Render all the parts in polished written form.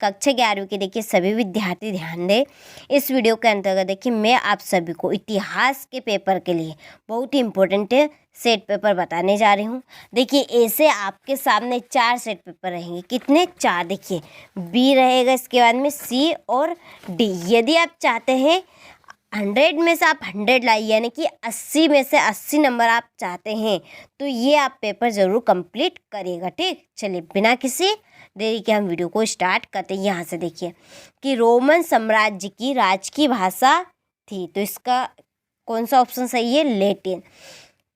कक्षा 11वीं के देखिए सभी विद्यार्थी ध्यान दें। इस वीडियो के अंतर्गत देखिए मैं आप सभी को इतिहास के पेपर के लिए बहुत ही इम्पोर्टेंट सेट पेपर बताने जा रही हूँ। देखिए ऐसे आपके सामने 4 सेट पेपर रहेंगे। कितने? 4। देखिए बी रहेगा, इसके बाद में सी और डी। यदि आप चाहते हैं 100 में से आप 100 लाइए, यानी कि 80 में से 80 नंबर आप चाहते हैं, तो ये आप पेपर ज़रूर कंप्लीट करिएगा। ठीक, चलिए बिना किसी देरी के हम वीडियो को स्टार्ट करते हैं। यहाँ से देखिए कि रोमन साम्राज्य की राजकीय भाषा थी, तो इसका कौन सा ऑप्शन सही है? लैटिन।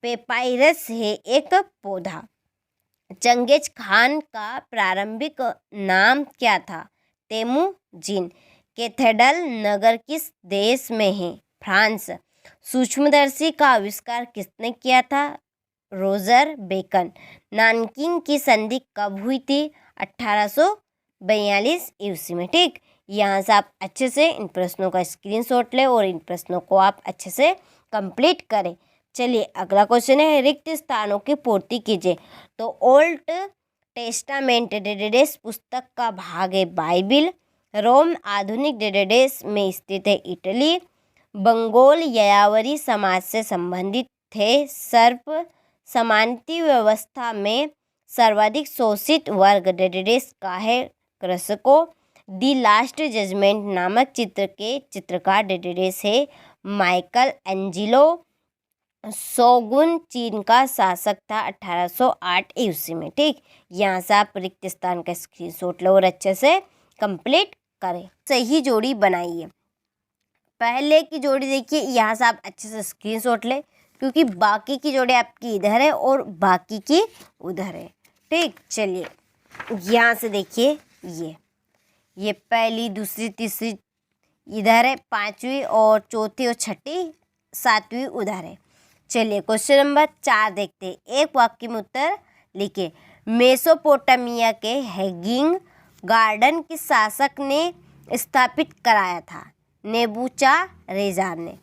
पेपायरस है एक पौधा। चंगेज खान का प्रारंभिक नाम क्या था? तेमुजिन। कैथेड्रल नगर किस देश में है? फ्रांस। सूक्ष्मदर्शी का आविष्कार किसने किया था? Roger bacon. नानकिंग की संधि कब हुई थी? 1842 ईस्वी में। ठीक, यहाँ से आप अच्छे से इन प्रश्नों का स्क्रीनशॉट लें और इन प्रश्नों को आप अच्छे से कंप्लीट करें। चलिए अगला क्वेश्चन है, रिक्त स्थानों की पूर्ति कीजिए। तो ओल्ड टेस्टामेंट डेटाबेस पुस्तक का भाग है बाइबिल। रोम आधुनिक डेटाबेस में स्थित है इटली। बंगाल यायावरी समाज से संबंधित थे। सर्प समानती व्यवस्था में सर्वाधिक शोषित वर्ग डेटाबेस का है कृषकों। दी लास्ट जजमेंट नामक चित्र के चित्रकार डेटाबेस है माइकल एंजिलो। शोगुन चीन का शासक था 1808 ईस्वी में। ठीक, यहाँ से आप रिक्त स्थान का स्क्रीनशॉट लो और अच्छे से कंप्लीट करें। सही जोड़ी बनाइए। पहले की जोड़ी देखिए, यहाँ से आप अच्छे से स्क्रीनशॉट ले, क्योंकि बाकी की जोड़ी आपकी इधर है और बाकी की उधर है। ठीक, चलिए यहाँ से देखिए ये पहली, दूसरी, तीसरी इधर है, 5वीं और चौथी और छठी, 7वीं उधर है। चलिए क्वेश्चन नंबर 4 देखते हैं। एक वाक्य में उत्तर लिखिए। मेसोपोटामिया के हैगिंग गार्डन किस शासक ने स्थापित कराया था? नेबूचारेजर ने।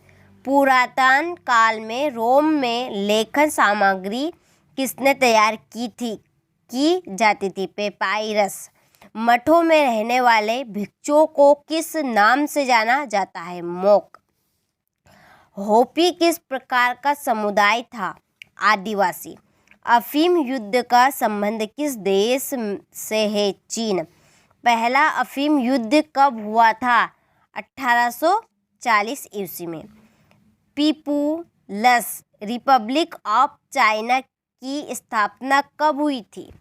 पुरातन काल में रोम में लेखन सामग्री किसने तैयार की जाती थी? पेपायरस। मठों में रहने वाले भिक्षुओं को किस नाम से जाना जाता है? मोक। होपी किस प्रकार का समुदाय था? आदिवासी। अफीम युद्ध का संबंध किस देश से है? चीन। पहला अफीम युद्ध कब हुआ था? 1840 ईस्वी में। पीपुल्स रिपब्लिक ऑफ चाइना की स्थापना कब हुई थी?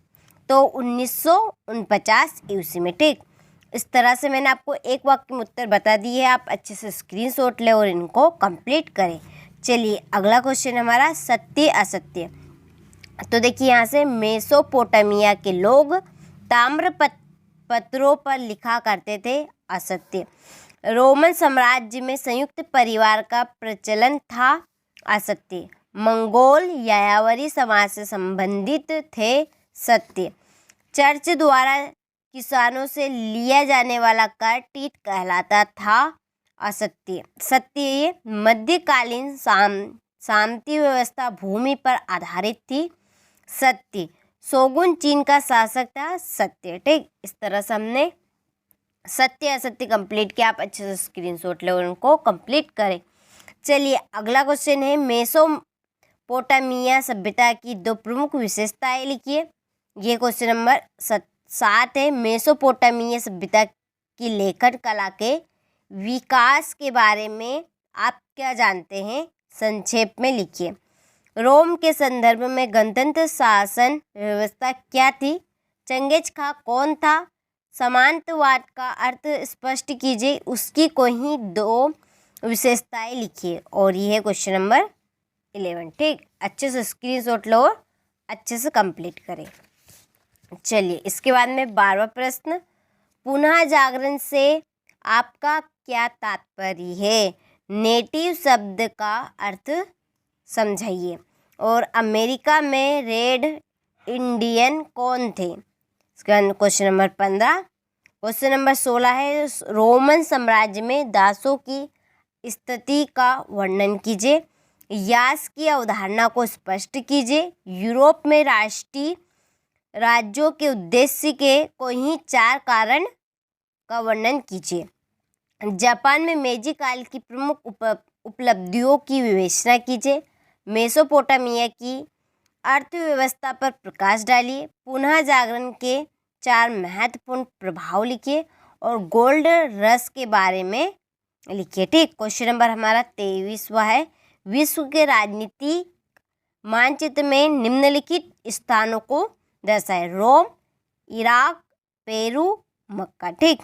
तो 1949 ईस्वी में। ठीक, इस तरह से मैंने आपको एक वाक्य में उत्तर बता दिए। आप अच्छे से स्क्रीनशॉट लें और इनको कंप्लीट करें। चलिए अगला क्वेश्चन हमारा सत्य असत्य। तो देखिए यहाँ से मेसोपोटामिया के लोग ताम्र पत्रों पर लिखा करते थे। असत्य। रोमन साम्राज्य में संयुक्त परिवार का प्रचलन था। असत्य। मंगोल यायावरी समाज से संबंधित थे। सत्य। चर्च द्वारा किसानों से लिया जाने वाला कर टीट कहलाता था। असत्य। सत्य। ये मध्यकालीन सामंती व्यवस्था भूमि पर आधारित थी। सत्य। शोगुन चीन का शासक था। सत्य। ठीक, इस तरह से हमने सत्य असत्य कंप्लीट किया। आप अच्छे से स्क्रीनशॉट ले और उनको कंप्लीट करें। चलिए अगला क्वेश्चन है, मेसोपोटामिया सभ्यता की 2 प्रमुख विशेषताएं लिखिए। ये क्वेश्चन नंबर 7 है। मेसोपोटामिया सभ्यता की लेखन कला के विकास के बारे में आप क्या जानते हैं? संक्षेप में लिखिए। रोम के संदर्भ में गणतंत्र शासन व्यवस्था क्या थी? चंगेज खां कौन था? समांतवाद का अर्थ स्पष्ट कीजिए। उसकी कोई 2 विशेषताएं लिखिए। और ये है क्वेश्चन नंबर 11। ठीक, अच्छे से स्क्रीनशॉट लो और अच्छे से कंप्लीट करें। चलिए इसके बाद में 12वां प्रश्न, पुनः जागरण से आपका क्या तात्पर्य है? नेटिव शब्द का अर्थ समझाइए। और अमेरिका में रेड इंडियन कौन थे? इसके बाद क्वेश्चन नंबर 15। क्वेश्चन नंबर 16 है, रोमन साम्राज्य में दासों की स्थिति का वर्णन कीजिए। यास की अवधारणा को स्पष्ट कीजिए। यूरोप में राष्ट्रीय राज्यों के उद्देश्य के कोई 4 कारण का वर्णन कीजिए। जापान में मेजी काल की प्रमुख उपलब्धियों की विवेचना कीजिए। मेसोपोटामिया की अर्थव्यवस्था पर प्रकाश डालिए। पुनः जागरण के 4 महत्वपूर्ण प्रभाव लिखिए और गोल्ड रश के बारे में लिखिए। ठीक, क्वेश्चन नंबर हमारा 23वां है। विश्व के राजनीतिक मानचित्र में निम्नलिखित स्थानों को दर्शाए। रोम, इराक, पेरू, मक्का। ठीक,